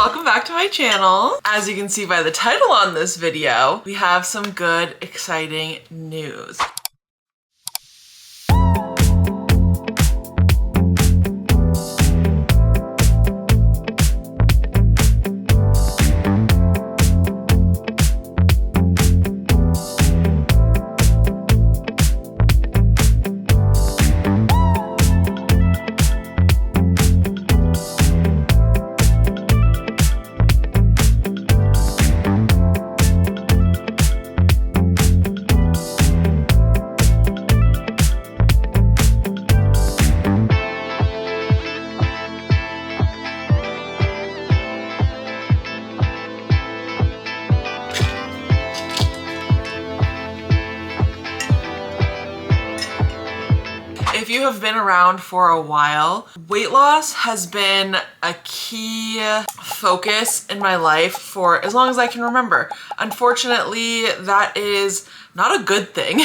welcome back to my channel. As you can see by the title on this video, we have some good, exciting news. If you have been around for a while, weight loss has been a key focus in my life for as long as I can remember. Unfortunately, that is not a good thing.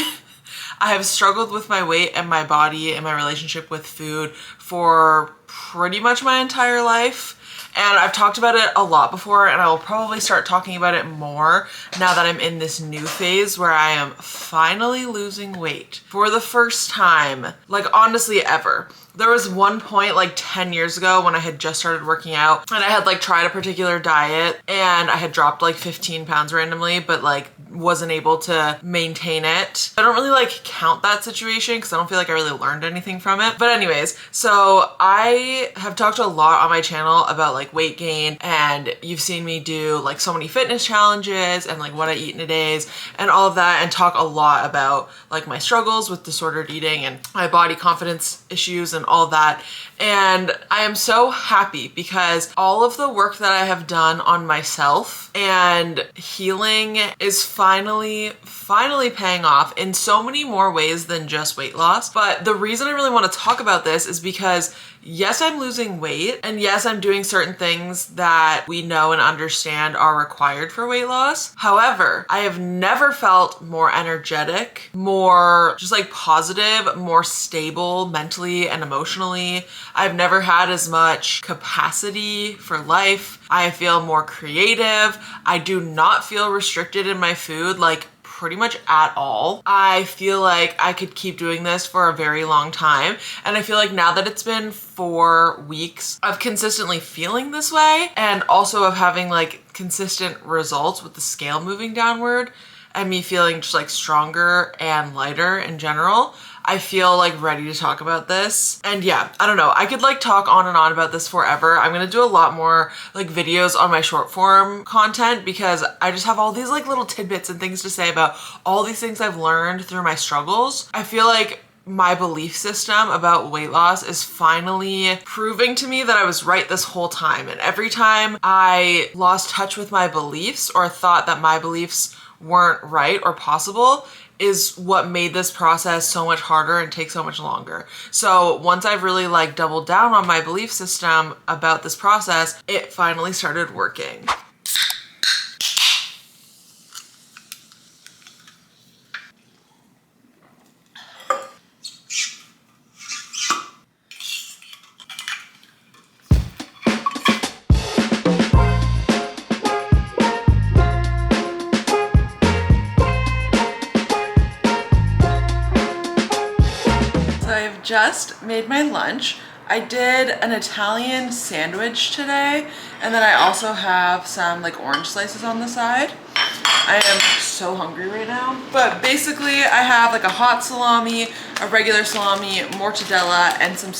I have struggled with my weight and my body and my relationship with food for pretty much my entire life. And I've talked about it a lot before, and I will probably start talking about it more now that I'm in this new phase where I am finally losing weight for the first time, like honestly ever. There was one point like 10 years ago when I had just started working out and I had like tried a particular diet and I had dropped like 15 pounds randomly, but like wasn't able to maintain it. I don't really like count that situation because I don't feel like I really learned anything from it. But anyways, so I have talked a lot on my channel about like weight gain, and you've seen me do like so many fitness challenges and like what I eat in a days and all of that, and talk a lot about like my struggles with disordered eating and my body confidence issues and all that. And I am so happy because all of the work that I have done on myself and healing is finally paying off in so many more ways than just weight loss. But the reason I really want to talk about this is because yes, I'm losing weight, and yes, I'm doing certain things that we know and understand are required for weight loss. However, I have never felt more energetic, more just like positive, more stable mentally and emotionally. I've never had as much capacity for life. I feel more creative. I do not feel restricted in my food, like pretty much at all. I feel like I could keep doing this for a very long time. And I feel like now that it's been 4 weeks of consistently feeling this way, and also of having like consistent results with the scale moving downward and me feeling just like stronger and lighter in general, I feel like ready to talk about this. And yeah, I don't know, I could like talk on and on about this forever. I'm gonna do a lot more like videos on my short form content because I just have all these like little tidbits and things to say about all these things I've learned through my struggles. I feel like my belief system about weight loss is finally proving to me that I was right this whole time. And every time I lost touch with my beliefs or thought that my beliefs weren't right or possible is what made this process so much harder and take so much longer. So once I've really like doubled down on my belief system about this process, it finally started working. Just made my lunch. I did an Italian sandwich today, and then I also have some like orange slices on the side. I am so hungry right now. But basically I have like a hot salami, a regular salami, mortadella, and some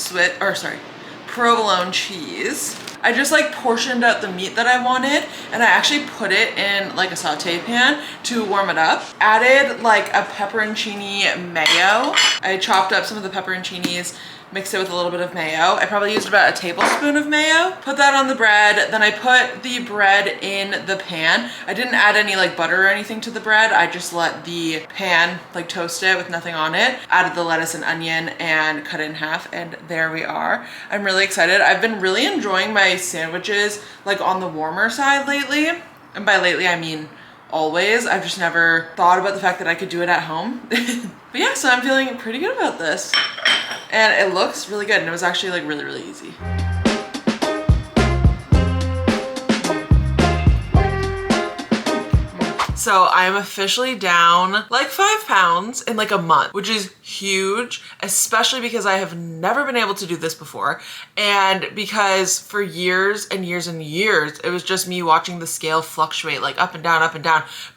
provolone cheese. I just like portioned out the meat that I wanted, and I actually put it in like a saute pan to warm it up. Added like a pepperoncini mayo. I chopped up some of the pepperoncinis, mixed it with a little bit of mayo. I probably used about a tablespoon of mayo. Put that on the bread. Then I put the bread in the pan. I didn't add any like butter or anything to the bread. I just let the pan like toast it with nothing on it. Added the lettuce and onion and cut it in half, and there we are. I'm really excited. I've been really enjoying my sandwiches like on the warmer side lately. And by lately, I mean always. I've just never thought about the fact that I could do it at home. But yeah, so I'm feeling pretty good about this. And it looks really good, and it was actually like really, really easy. So I'm officially down like 5 pounds in like a month, which is huge, especially because I have never been able to do this before. And because for years and years and years, it was just me watching the scale fluctuate like up and down,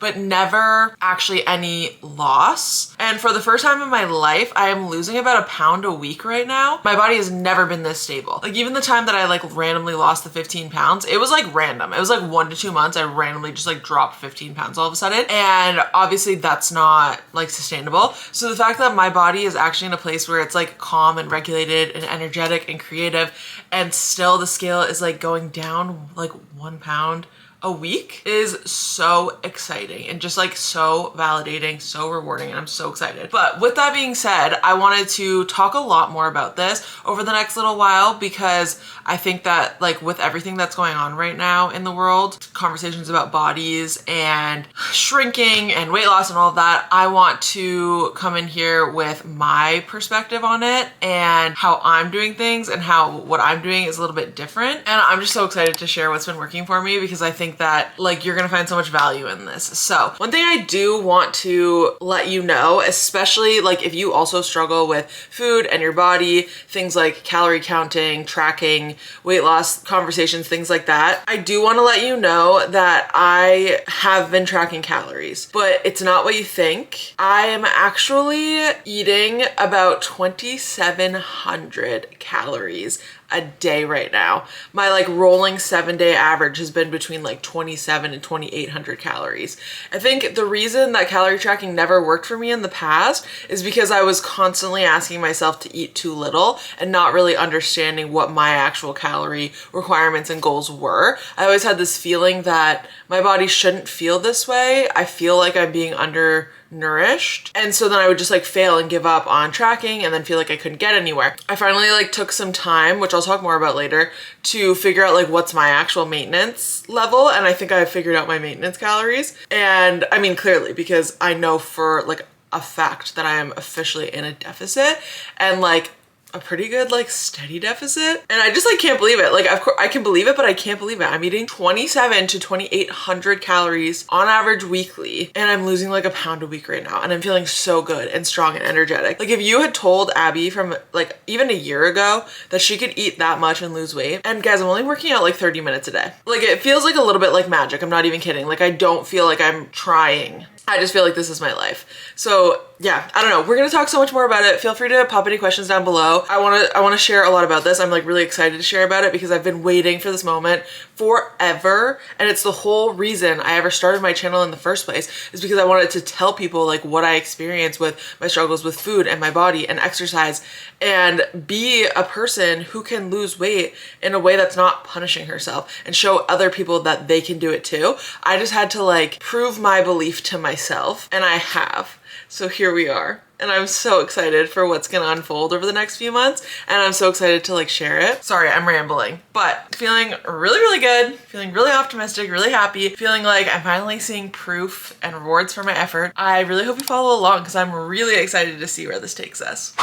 but never actually any loss. And for the first time in my life, I am losing about a pound a week right now. My body has never been this stable. Like even the time that I like randomly lost the 15 pounds, it was like random. It was like 1 to 2 months. I randomly just like dropped 15 pounds all of a sudden. And obviously that's not like sustainable. So the fact that my body is actually in a place where it's like calm and regulated and energetic and creative, and still the scale is like going down like 1 pound a week is so exciting and just like so validating, so rewarding, and I'm so excited. But with that being said, I wanted to talk a lot more about this over the next little while, because I think that like with everything that's going on right now in the world, conversations about bodies and shrinking and weight loss and all of that, I want to come in here with my perspective on it and how I'm doing things, and how what I'm doing is a little bit different. And I'm just so excited to share what's been working for me, because I think that like you're gonna find so much value in this. So one thing I do want to let you know, especially like if you also struggle with food and your body, things like calorie counting, tracking, weight loss conversations, things like that, I do want to let you know that I have been tracking calories, but it's not what you think. I am actually eating about 2,700 calories a day right now. My like rolling 7-day average has been between like 27 and 2,800 calories. I think the reason that calorie tracking never worked for me in the past is because I was constantly asking myself to eat too little and not really understanding what my actual calorie requirements and goals were. I always had this feeling that my body shouldn't feel this way. I feel like I'm being undernourished. And so then I would just like fail and give up on tracking and then feel like I couldn't get anywhere. I finally like took some time, which I'll talk more about later, to figure out like what's my actual maintenance level. And I think I figured out my maintenance calories. And I mean, clearly, because I know for like a fact that I am officially in a deficit, and like a pretty good like steady deficit. And I just like can't believe it. Like of course I can believe it, but I can't believe it. I'm eating 27 to 2,800 calories on average weekly, and I'm losing like a pound a week right now, and I'm feeling so good and strong and energetic. Like if you had told Abby from like even a year ago that she could eat that much and lose weight, and guys, I'm only working out like 30 minutes a day. Like it feels like a little bit like magic. I'm not even kidding. Like I don't feel like I'm trying. I just feel like this is my life. So yeah, I don't know. We're gonna talk so much more about it. Feel free to pop any questions down below. I wanna share a lot about this. I'm like really excited to share about it because I've been waiting for this moment forever. And it's the whole reason I ever started my channel in the first place, is because I wanted to tell people like what I experienced with my struggles with food and my body and exercise, and be a person who can lose weight in a way that's not punishing herself, and show other people that they can do it too. I just had to like prove my belief to myself, and I have. So here we are. And I'm so excited for what's gonna unfold over the next few months. And I'm so excited to like share it. Sorry, I'm rambling, but feeling really, really good, feeling really optimistic, really happy, feeling like I'm finally seeing proof and rewards for my effort. I really hope you follow along, because I'm really excited to see where this takes us.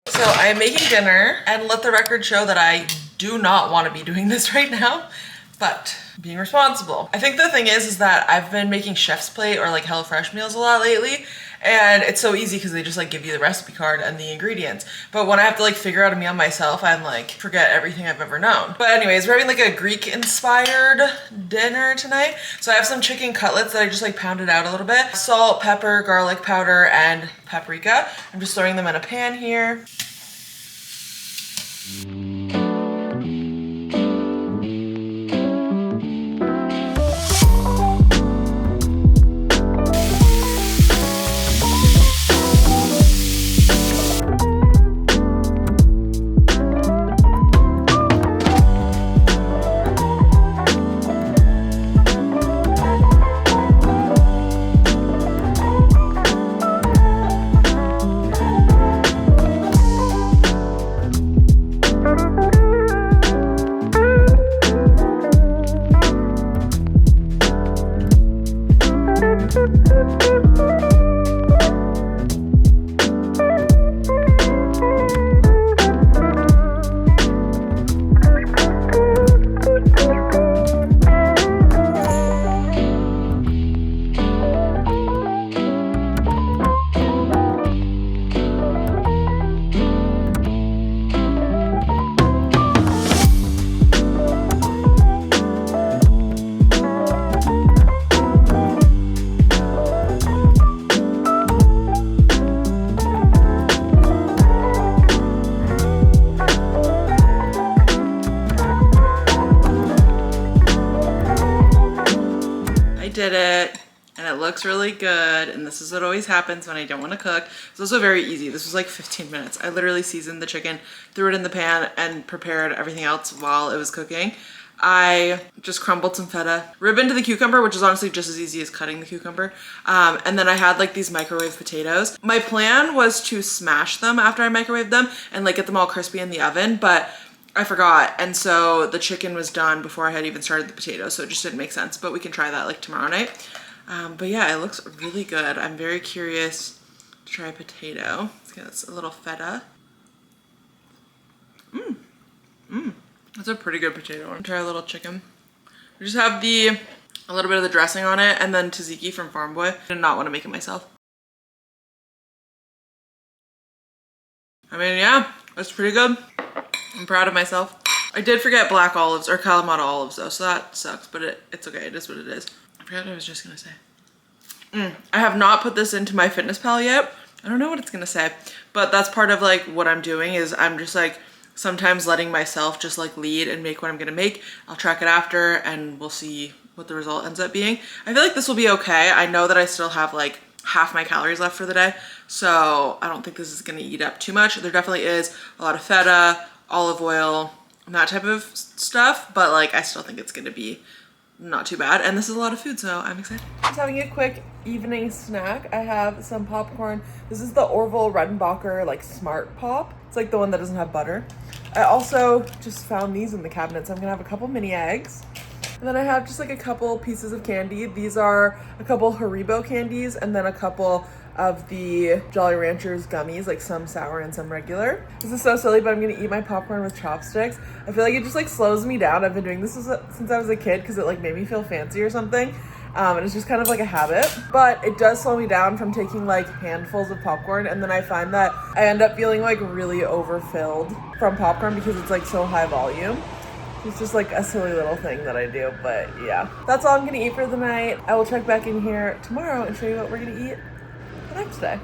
So I am making dinner, and let the record show that I do not want to be doing this right now, but being responsible. I think the thing is that I've been making Chef's Plate or like HelloFresh meals a lot lately, and it's so easy because they just like give you the recipe card and the ingredients. But when I have to like figure out a meal myself, I'm like forget everything I've ever known. But anyways, we're having like a Greek inspired dinner tonight. So I have some chicken cutlets that I just like pounded out a little bit. Salt, pepper, garlic powder, and paprika. I'm just throwing them in a pan here. looks really good, and this is what always happens when I don't want to cook. It's also very easy. This was like 15 minutes. I literally seasoned the chicken, threw it in the pan, and prepared everything else while it was cooking. I just crumbled some feta, ribboned the cucumber, which is honestly just as easy as cutting the cucumber. And then I had like these microwave potatoes. My plan was to smash them after I microwaved them and like get them all crispy in the oven, but I forgot. And so the chicken was done before I had even started the potatoes, so it just didn't make sense, but we can try that like tomorrow night. But yeah, it looks really good. I'm very curious to try a potato. Let's get this, a little feta. That's a pretty good potato one. Try a little chicken. We just have a little bit of the dressing on it, and then tzatziki from Farm Boy. I did not want to make it myself. I mean, yeah, that's pretty good. I'm proud of myself. I did forget black olives or Kalamata olives though, so that sucks, but it's okay. It is what it is. I forgot what I was just gonna say. I have not put this into my fitness pal yet. I don't know what it's gonna say, but that's part of like what I'm doing is I'm just like sometimes letting myself just like lead and make what I'm gonna make. I'll track it after and we'll see what the result ends up being. I feel like this will be okay. I know that I still have like half my calories left for the day, so I don't think this is gonna eat up too much. There definitely is a lot of feta, olive oil, and that type of stuff, but like I still think it's gonna be not too bad, and this is a lot of food, so I'm excited. Just having a quick evening snack. I have some popcorn. This is the Orville Redenbacher like Smart Pop. It's like the one that doesn't have butter. I also just found these in the cabinet, so I'm gonna have a couple mini eggs. And then I have just like a couple pieces of candy. These are a couple Haribo candies and then a couple of the Jolly Ranchers gummies, like some sour and some regular. This is so silly, but I'm gonna eat my popcorn with chopsticks. I feel like it just like slows me down. I've been doing this since I was a kid because it like made me feel fancy or something. And it's just kind of like a habit, but it does slow me down from taking like handfuls of popcorn, and then I find that I end up feeling like really overfilled from popcorn because it's like so high volume. It's just like a silly little thing that I do, but yeah. That's all I'm gonna eat for the night. I will check back in here tomorrow and show you what we're gonna eat the next day.